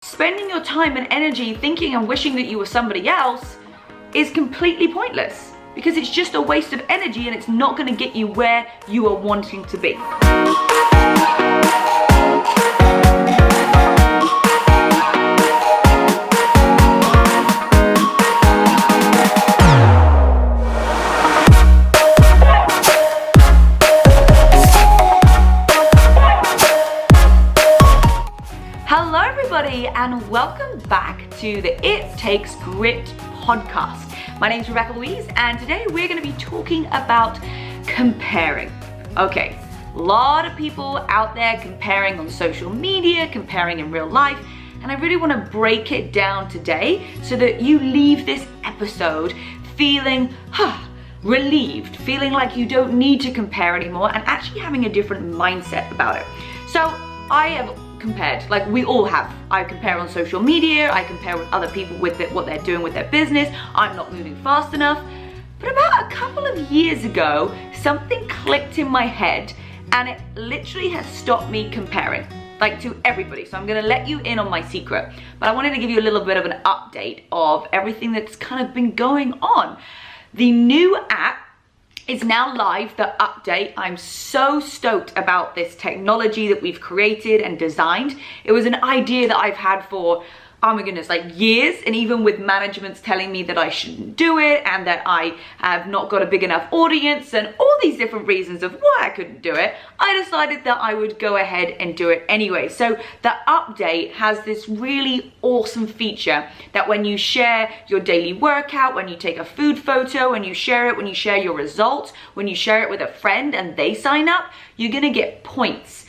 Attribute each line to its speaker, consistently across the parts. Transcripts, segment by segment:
Speaker 1: Spending your time and energy thinking and wishing that you were somebody else is completely pointless because it's just a waste of energy and it's not going to get you where you are wanting to be. Hello everybody and welcome back to the It Takes Grit podcast. My name's Rebecca-Louise and today we're going to be talking about comparing. Okay, a lot of people out there comparing on social media, comparing in real life, and I really want to break it down today so that you leave this episode feeling relieved, feeling like you don't need to compare anymore and actually having a different mindset about it. So I have compared, like we all have. I compare on social media, I compare with other people with what they're doing with their business. I'm not moving fast enough. But about a couple of years ago, something clicked in my head and it literally has stopped me comparing, like to everybody. So I'm gonna let you in on my secret, but I wanted to give you a little bit of an update of everything that's kind of been going on. The new app is now live, the update. I'm so stoked about this technology that we've created and designed. It was an idea that I've had for, oh my goodness, like years, and even with managements telling me that I shouldn't do it and that I have not got a big enough audience and all these different reasons of why I couldn't do it, I decided that I would go ahead and do it anyway. So the update has this really awesome feature that when you share your daily workout, when you take a food photo, when you share it, when you share your results, when you share it with a friend and they sign up, you're gonna get points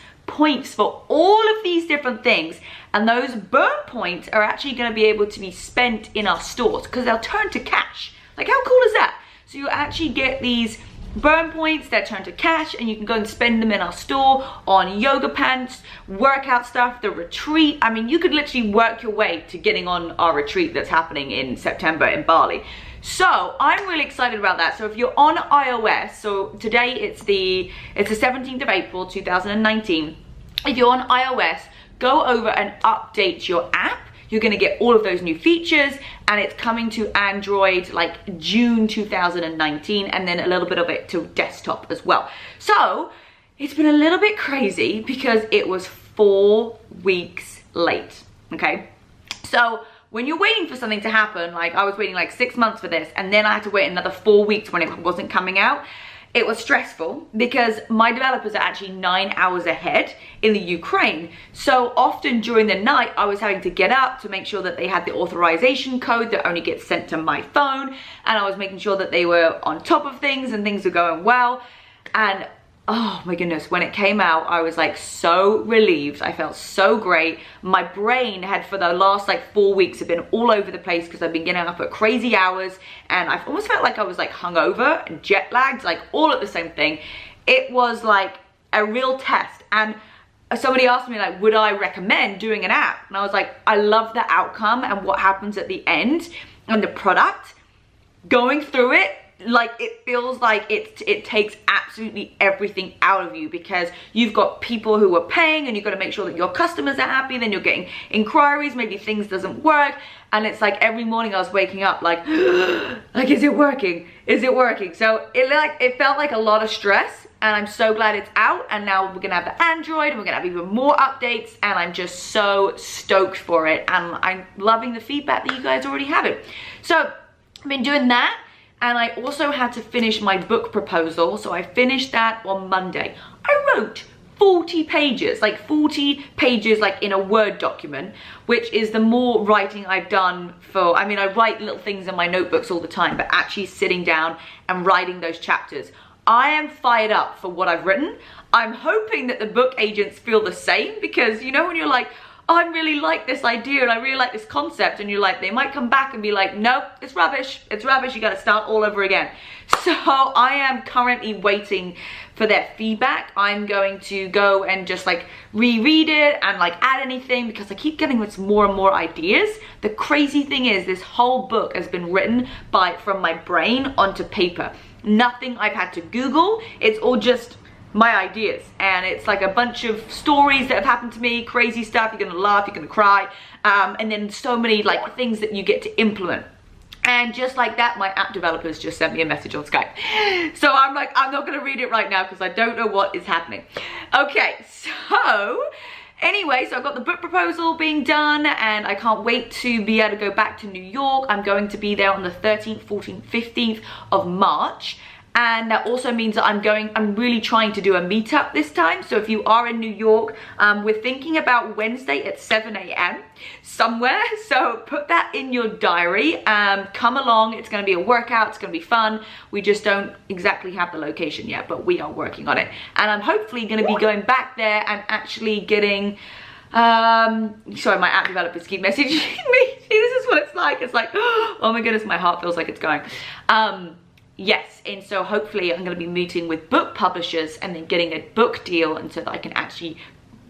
Speaker 1: for all of these different things, and those burn points are actually going to be able to be spent in our stores because they'll turn to cash. Like, how cool is that? So you actually get these burn points that turn to cash and you can go and spend them in our store on yoga pants, workout stuff, the retreat. I mean, you could literally work your way to getting on our retreat that's happening in September in Bali. So I'm really excited about that. So if you're on iOS, so today it's the 17th of April 2019. If you're on iOS, go over and update your app. You're gonna get all of those new features, and it's coming to Android like June 2019, and then a little bit of it to desktop as well. So it's been a little bit crazy because it was 4 weeks late, okay? So when you're waiting for something to happen, like I was waiting like 6 months for this, and then I had to wait another 4 weeks when it wasn't coming out, it was stressful because my developers are actually 9 hours ahead in the Ukraine. So often during the night, I was having to get up to make sure that they had the authorization code that only gets sent to my phone. And I was making sure that they were on top of things and things were going well. And oh my goodness, when it came out, I was like so relieved. I felt so great. My brain had for the last like 4 weeks have been all over the place because I've been getting up at crazy hours and I've almost felt like I was like hungover and jet lagged, like all at the same thing. It was like a real test. And somebody asked me like, would I recommend doing an app? And I was like, I love the outcome and what happens at the end and the product. Going through it, like it feels like it takes absolutely everything out of you because you've got people who are paying and you've got to make sure that your customers are happy, then you're getting inquiries, maybe things doesn't work, and it's like every morning I was waking up like like is it working, is it working? So it felt like a lot of stress, and I'm so glad it's out, and now we're gonna have the Android and we're gonna have even more updates, and I'm just so stoked for it, and I'm loving the feedback that you guys already have it. So I've been doing that. And I also had to finish my book proposal, so I finished that on Monday. I wrote 40 pages, like 40 pages like in a Word document, which is the more writing I've done for, I mean, I write little things in my notebooks all the time, but actually sitting down and writing those chapters. I am fired up for what I've written. I'm hoping that the book agents feel the same because, you know, when you're like, oh, I really like this idea and I really like this concept, and you're like, they might come back and be like, nope, it's rubbish, you gotta start all over again. So I am currently waiting for their feedback. I'm going to go and just like reread it and like add anything because I keep getting more and more ideas. The crazy thing is this whole book has been written from my brain onto paper. Nothing I've had to Google, it's all just my ideas, and it's like a bunch of stories that have happened to me, crazy stuff. You're gonna laugh, you're gonna cry, and then so many like things that you get to implement. And just like that, my app developers just sent me a message on Skype. So I'm like, I'm not gonna read it right now because I don't know what is happening. Okay, so anyway, so I've got the book proposal being done, and I can't wait to be able to go back to New York. I'm going to be there on the 13th, 14th, 15th of March. And that also means that I'm really trying to do a meetup this time. So if you are in New York, we're thinking about Wednesday at 7 a.m. somewhere. So put that in your diary. Come along. It's going to be a workout. It's going to be fun. We just don't exactly have the location yet, but we are working on it. And I'm hopefully going to be going back there and actually getting... sorry, my app developers keep messaging me. This is what it's like. It's like, oh my goodness, my heart feels like it's going. Yes, and so hopefully I'm going to be meeting with book publishers and then getting a book deal, and so that I can actually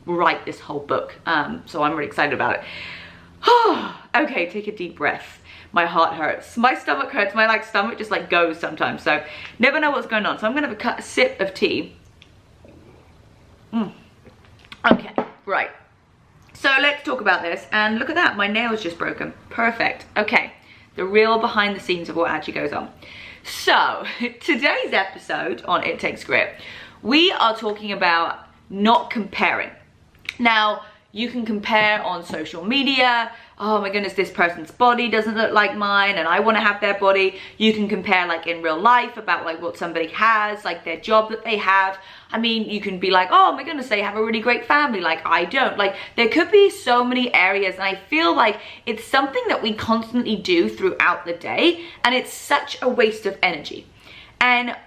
Speaker 1: write this whole book. So I'm really excited about it. Okay, take a deep breath. My heart hurts. My stomach hurts. My stomach just like goes sometimes. So never know what's going on. So I'm going to have a sip of tea. Okay, right. So let's talk about this. And look at that. My nail's just broken. Perfect. Okay, the real behind the scenes of what actually goes on. So today's episode on It Takes Grit, we are talking about not comparing. Now, you can compare on social media. Oh my goodness, this person's body doesn't look like mine and I want to have their body. You can compare like in real life about like what somebody has, like their job that they have. I mean, you can be like, oh my goodness, they have a really great family, like I don't. Like there could be so many areas, and I feel like it's something that we constantly do throughout the day, and it's such a waste of energy. And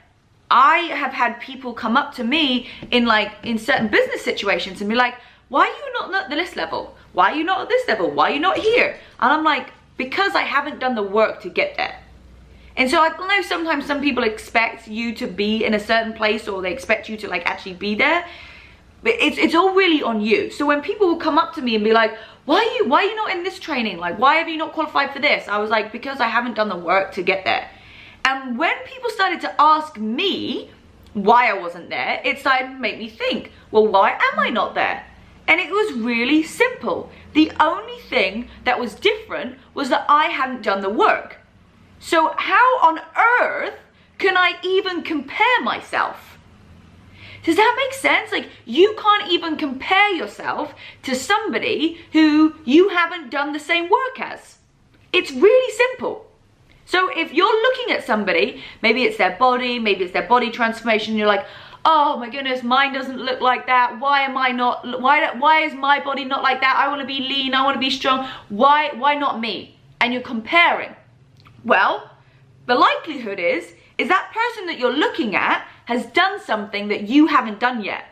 Speaker 1: I have had people come up to me in certain business situations and be like, why are you not at this level? Why are you not at this level? Why are you not here? And I'm like, because I haven't done the work to get there. And so I know sometimes some people expect you to be in a certain place, or they expect you to like actually be there. But it's all really on you. So when people will come up to me and be like, why are you not in this training? Like, why have you not qualified for this? I was like, because I haven't done the work to get there. And when people started to ask me why I wasn't there, it started to make me think, well, why am I not there? And it was really simple. The only thing that was different was that I hadn't done the work. So how on earth can I even compare myself? Does that make sense? Like, you can't even compare yourself to somebody who you haven't done the same work as. It's really simple. So if you're looking at somebody, maybe it's their body, maybe it's their body transformation, and you're like, oh my goodness, mine doesn't look like that. Why is my body not like that? I want to be lean, I want to be strong. Why not me? And you're comparing. Well, the likelihood is that person that you're looking at has done something that you haven't done yet.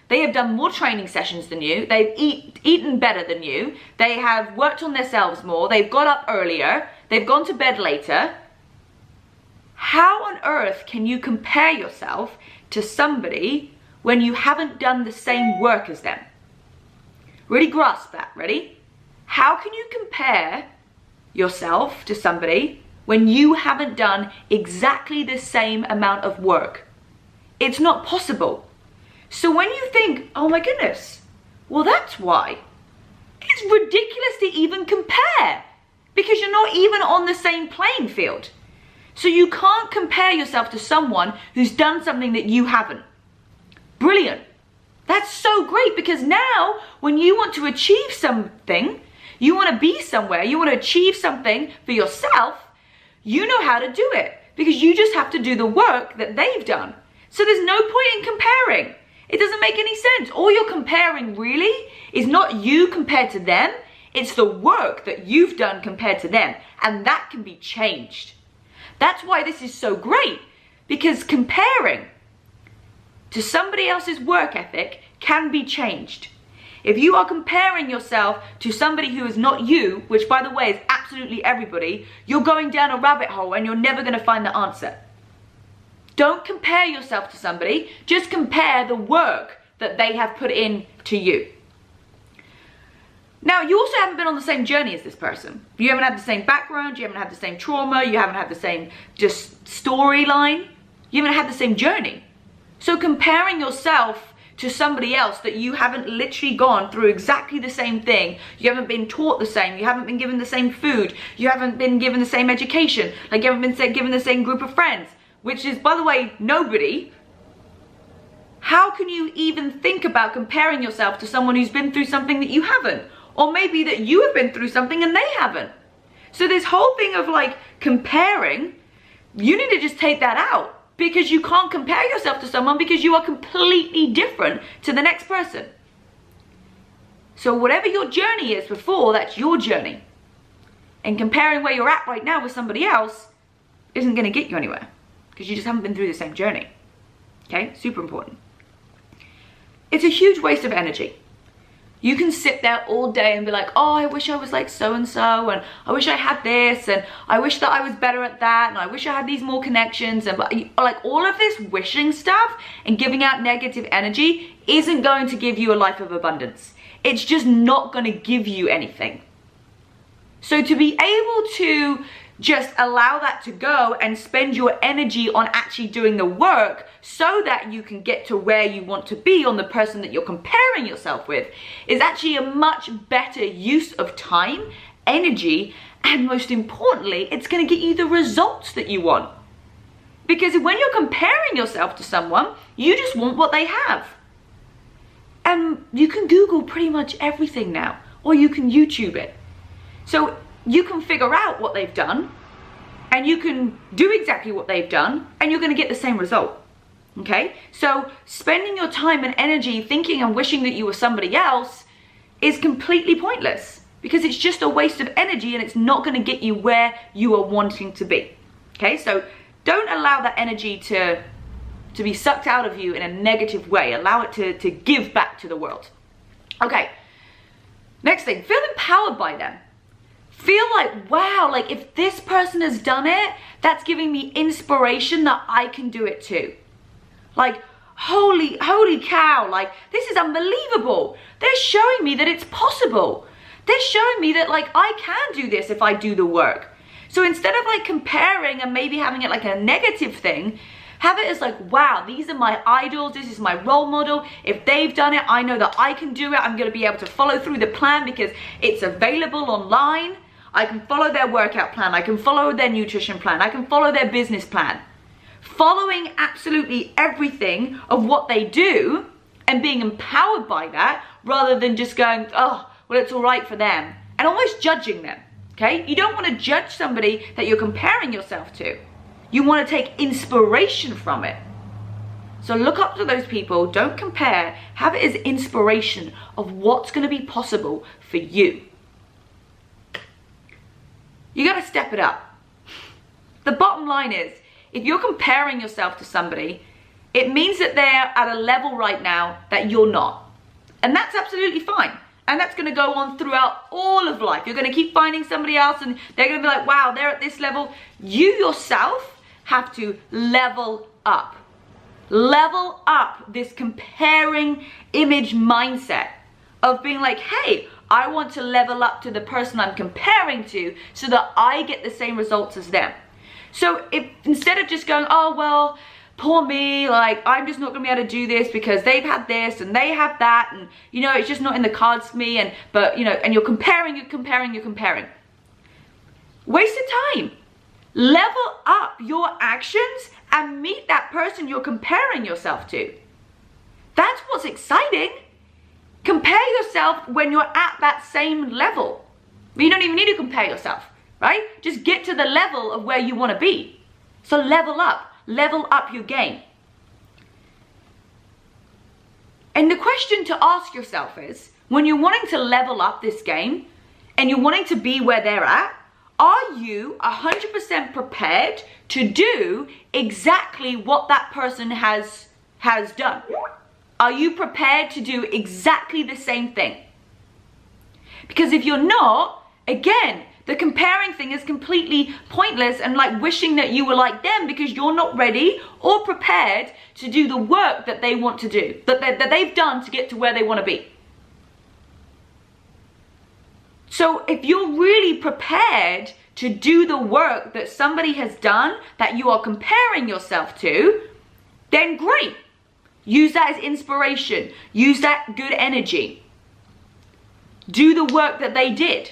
Speaker 1: They have done more training sessions than you. They've eaten better than you. They have worked on themselves more. They've got up earlier. They've gone to bed later. How on earth can you compare yourself to somebody when you haven't done the same work as them? Really grasp that. Ready? How can you compare yourself to somebody when you haven't done exactly the same amount of work? It's not possible. So when you think, oh my goodness, well, that's why, it's ridiculous to even compare, because you're not even on the same playing field. So you can't compare yourself to someone who's done something that you haven't. Brilliant. That's so great, because now when you want to achieve something, you want to be somewhere, you want to achieve something for yourself, you know how to do it, because you just have to do the work that they've done. So there's no point in comparing. It doesn't make any sense. All you're comparing really is not you compared to them, it's the work that you've done compared to them, and that can be changed. That's why this is so great, because comparing to somebody else's work ethic can be changed. If you are comparing yourself to somebody who is not you, which by the way is absolutely everybody, you're going down a rabbit hole and you're never going to find the answer. Don't compare yourself to somebody, just compare the work that they have put in to you. Now, you also haven't been on the same journey as this person. You haven't had the same background, you haven't had the same trauma, you haven't had the same just storyline. You haven't had the same journey. So comparing yourself to somebody else that you haven't literally gone through exactly the same thing, you haven't been taught the same, you haven't been given the same food, you haven't been given the same education, like you haven't been given the same group of friends, which is, by the way, nobody. How can you even think about comparing yourself to someone who's been through something that you haven't? Or maybe that you have been through something and they haven't. So this whole thing of like comparing, you need to just take that out, because you can't compare yourself to someone because you are completely different to the next person. So whatever your journey is before, that's your journey. And comparing where you're at right now with somebody else isn't going to get you anywhere, because you just haven't been through the same journey. Okay, super important. It's a huge waste of energy. You can sit there all day and be like, oh, I wish I was like so-and-so, and I wish I had this, and I wish that I was better at that, and I wish I had these more connections, and like all of this wishing stuff and giving out negative energy isn't going to give you a life of abundance. It's just not going to give you anything. So to be able to just allow that to go and spend your energy on actually doing the work so that you can get to where you want to be on the person that you're comparing yourself with is actually a much better use of time, energy, and most importantly, it's going to get you the results that you want. Because when you're comparing yourself to someone, you just want what they have. And you can Google pretty much everything now, or you can YouTube it. So you can figure out what they've done, and you can do exactly what they've done, and you're going to get the same result. Okay? So spending your time and energy thinking and wishing that you were somebody else is completely pointless, because it's just a waste of energy and it's not going to get you where you are wanting to be. Okay? So don't allow that energy to be sucked out of you in a negative way. Allow it to give back to the world. Okay. Next thing, feel empowered by them. Feel like, wow, like if this person has done it, that's giving me inspiration that I can do it too. Like, holy cow, like this is unbelievable. They're showing me that it's possible. They're showing me that like I can do this if I do the work. So instead of like comparing and maybe having it like a negative thing, have it as like, wow, these are my idols, this is my role model. If they've done it, I know that I can do it. I'm gonna be able to follow through the plan because it's available online. I can follow their workout plan, I can follow their nutrition plan, I can follow their business plan. Following absolutely everything of what they do and being empowered by that, rather than just going, oh, well, it's all right for them, and almost judging them, okay? You don't want to judge somebody that you're comparing yourself to. You want to take inspiration from it. So look up to those people, don't compare, have it as inspiration of what's going to be possible for you. You got to step it up. The bottom line is, if you're comparing yourself to somebody, it means that they're at a level right now that you're not. And that's absolutely fine. And that's going to go on throughout all of life. You're going to keep finding somebody else and they're going to be like, wow, they're at this level. You yourself have to level up. Level up this comparing image mindset of being like, hey, I want to level up to the person I'm comparing to so that I get the same results as them. So if instead of just going, oh, well, poor me, like I'm just not gonna be able to do this because they've had this and they have that, and you know, it's just not in the cards for me, and but you know, and you're comparing. Wasted time. Level up your actions and meet that person you're comparing yourself to. That's what's exciting. Compare yourself when you're at that same level. You don't even need to compare yourself, right? Just get to the level of where you want to be. So level up your game. And the question to ask yourself is, when you're wanting to level up this game and you're wanting to be where they're at, are you 100% prepared to do exactly what that person has done? Are you prepared to do exactly the same thing? Because if you're not, again, the comparing thing is completely pointless and like wishing that you were like them, because you're not ready or prepared to do the work that they want to do, that they've done to get to where they want to be. So if you're really prepared to do the work that somebody has done that you are comparing yourself to, then great. Use that as inspiration. Use that good energy. Do the work that they did.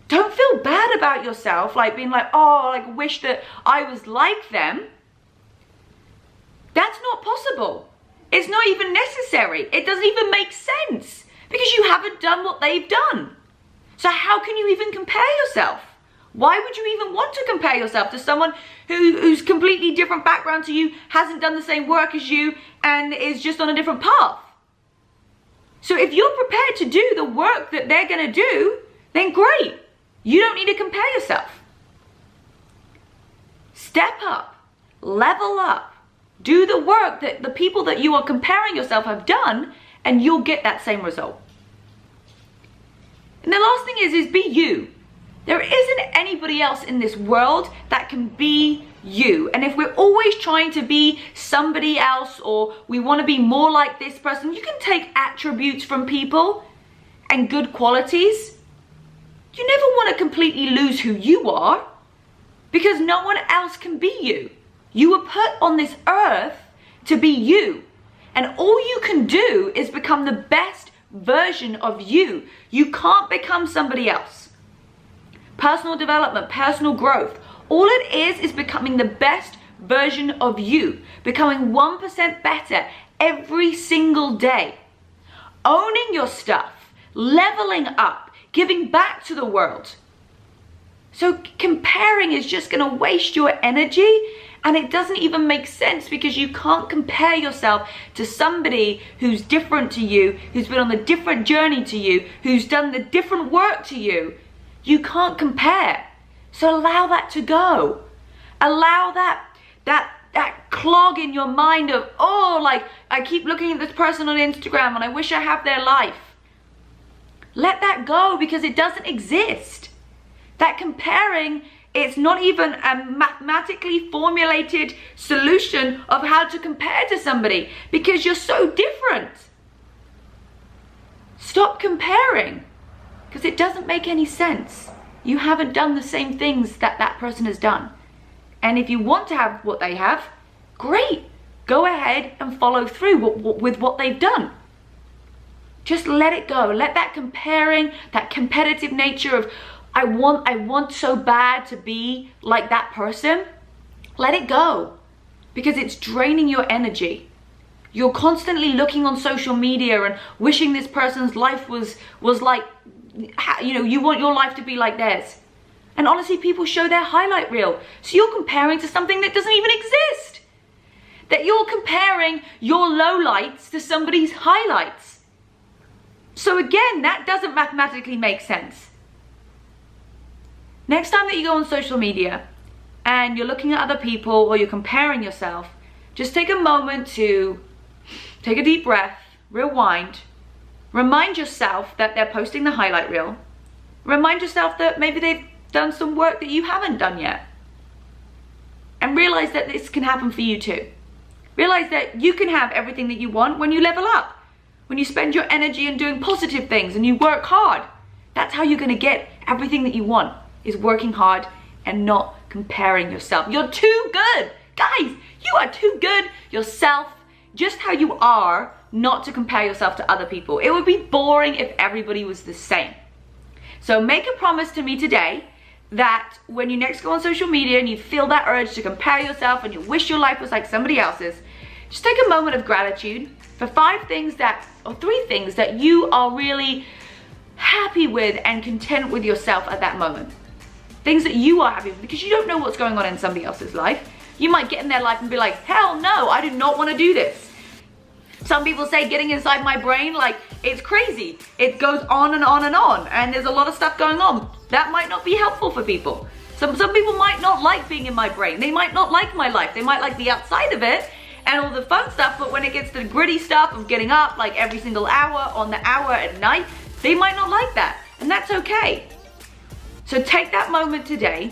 Speaker 1: Don't feel bad about yourself, like being like, oh, like wish that I was like them. That's not possible. It's not even necessary. It doesn't even make sense because you haven't done what they've done. So how can you even compare yourself? Why would you even want to compare yourself to someone who's completely different background to you, hasn't done the same work as you, and is just on a different path? So if you're prepared to do the work that they're going to do, then great. You don't need to compare yourself. Step up, level up, do the work that the people that you are comparing yourself have done, and you'll get that same result. And the last thing is be you. There isn't anybody else in this world that can be you. And if we're always trying to be somebody else, or we want to be more like this person, you can take attributes from people and good qualities. You never want to completely lose who you are, because no one else can be you. You were put on this earth to be you. And all you can do is become the best version of you. You can't become somebody else. Personal development, personal growth, all it is becoming the best version of you, becoming 1% better every single day, owning your stuff, leveling up, giving back to the world. So comparing is just going to waste your energy, and it doesn't even make sense because you can't compare yourself to somebody who's different to you, who's been on the different journey to you, who's done the different work to you. You can't compare. So allow that to go. Allow that clog in your mind of, oh, like I keep looking at this person on Instagram and I wish I have their life. Let that go, because it doesn't exist. That comparing, it's not even a mathematically formulated solution of how to compare to somebody, because you're so different. Stop comparing, because it doesn't make any sense. You haven't done the same things that that person has done. And if you want to have what they have, great. Go ahead and follow through with what they've done. Just let it go. Let that comparing, that competitive nature of, I want so bad to be like that person. Let it go, because it's draining your energy. You're constantly looking on social media and wishing this person's life was like, you know, you want your life to be like theirs. And honestly, people show their highlight reel. So you're comparing to something that doesn't even exist. That you're comparing your lowlights to somebody's highlights. So again, that doesn't mathematically make sense. Next time that you go on social media and you're looking at other people or you're comparing yourself, just take a moment to take a deep breath, rewind, remind yourself that they're posting the highlight reel. Remind yourself that maybe they've done some work that you haven't done yet. And realize that this can happen for you too. Realize that you can have everything that you want when you level up. When you spend your energy in doing positive things and you work hard. That's how you're going to get everything that you want, is working hard and not comparing yourself. You're too good. Guys, you are too good yourself, just how you are, not to compare yourself to other people. It would be boring if everybody was the same. So make a promise to me today that when you next go on social media and you feel that urge to compare yourself and you wish your life was like somebody else's, just take a moment of gratitude for 3 things that you are really happy with and content with yourself at that moment. Things that you are happy with, because you don't know what's going on in somebody else's life. You might get in their life and be like, hell no, I do not want to do this. Some people say getting inside my brain, like, it's crazy. It goes on and on and on, and there's a lot of stuff going on. That might not be helpful for people. Some people might not like being in my brain. They might not like my life. They might like the outside of it and all the fun stuff, but when it gets to the gritty stuff of getting up like every single hour on the hour at night, they might not like that, and that's okay. So take that moment today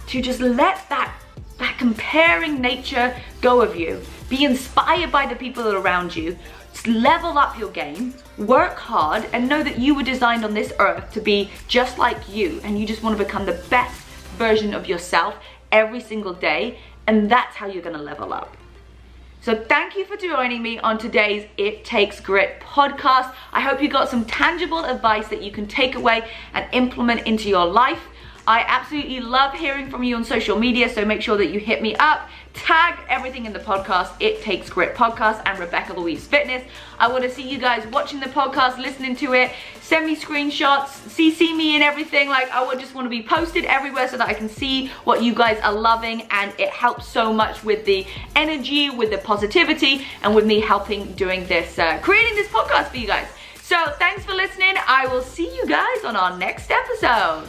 Speaker 1: to just let that comparing nature go of you. Be inspired by the people that are around you. Just level up your game, work hard, and know that you were designed on this earth to be just like you, and you just want to become the best version of yourself every single day, and that's how you're going to level up. So thank you for joining me on today's It Takes Grit podcast. I hope you got some tangible advice that you can take away and implement into your life. I absolutely love hearing from you on social media, so make sure that you hit me up. Tag everything in the podcast, It Takes Grit podcast and rebecca-louise fitness. I want to see you guys watching the podcast, listening to it. Send me screenshots, CC me and everything. Like, I would just want to be posted everywhere so that I can see what you guys are loving, and it helps so much with the energy, with the positivity, and with me helping doing this, creating this podcast for you guys. So thanks for listening. I will see you guys on our next episode.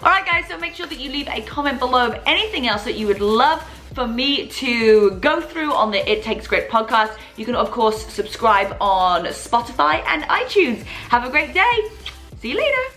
Speaker 1: Alright guys, so make sure that you leave a comment below of anything else that you would love for me to go through on the It Takes Grit podcast. You can of course subscribe on Spotify and iTunes. Have a great day. See you later.